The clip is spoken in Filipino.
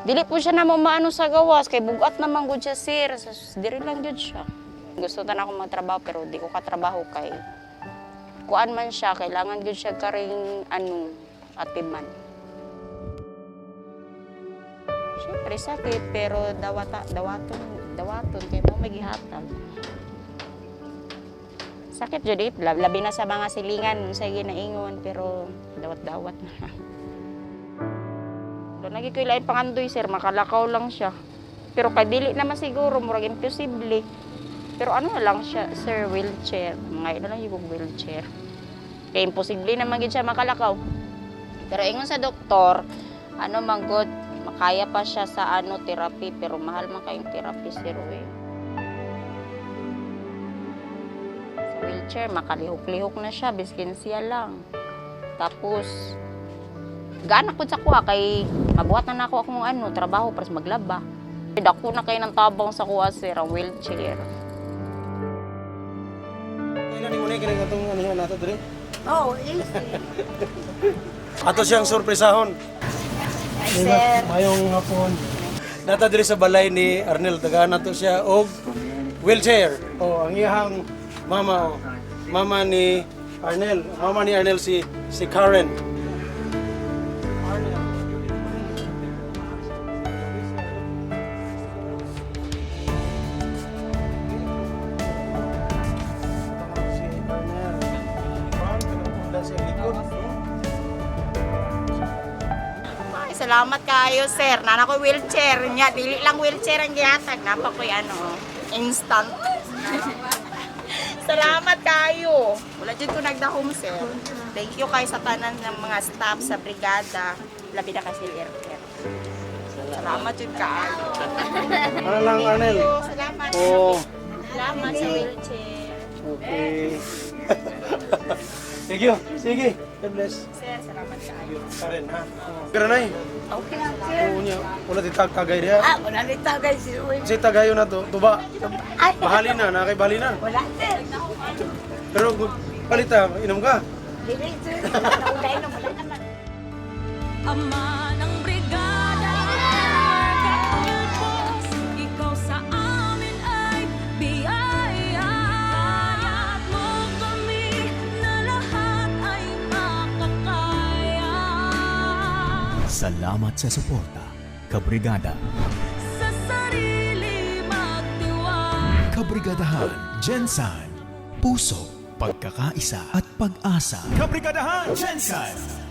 Dili po siya na maano sa gawas, kay bugat naman gud siya sir. Diri lang gud siya. Gusto na ako magtrabaho pero di ko katrabaho kay kuan man siya, kailangan gud siya karing atiman. Siyempre sakit pero dawaton kay mo may gihatag. Sakit jud labi na sa mga silingan sa ginaingon pero dawat-dawat na. Lagi ko ilain pangandoy sir, makalakaw lang siya. Pero kay dili naman siguro, murag imposible. Pero ano lang siya, sir, wheelchair. Ngayon na lang yung wheelchair. Kaya imposible naman gid siya makalakaw. Pero ingon sa doktor, manggod, makaya pa siya sa therapy, pero mahal man kayong therapy sir eh. Sa wheelchair, makalihok-lihok na siya, biskin siya lang. Tapos, gaan ako sa kuha kay mabuhat na ako akong trabaho para maglaba. Dako na kayo ng tabang sa kuha sir, ang wheelchair. Kailan ni mo na kining atong nato diri? Oh, easy. Ato siyang surpresahon. Sir. Mayong hapon. Nata diri sa balay ni Arnel, tagaan nato siya og wheelchair. Oh, ang iyang mama Mama ni Arnel si Karen. Salamat kayo, sir. Nana ko wheelchair niya. Dili lang wheelchair ang gihatag. Napa ko'y instant. Salamat kayo. Wala dyan ko nagdahom, sir. Thank you kayo sa tanan ng mga staff sa brigada. Labi na kasi aircare. Salamat dyan kayo. Ano lang, Arnel? Salamat. Oh, Salamat sa wheelchair. okay. Sige. God bless. Sir, salamat kayo. Karen, ha? Pero nay, Okay lang, sir. oo niya, wala tagay diya. Wala rin tagay si Uy. Si tagayo na to, tuba. Ay, Bahali na, nakibali na. wala, sir. Pero palita, inom ka. Dili, sir. Naulay na, wala naman. Ama ng brigada, kapulpos, ikaw sa amin ay biyaya. Kaya't mo kami na lahat ay makakaya. Salamat sa suporta, Kabrigada. Sa sarili magtiwala. Kabrigadahan, Jensan, Puso, Pagkakaisa at Pag-asa. Kabrigadahan, Jensan!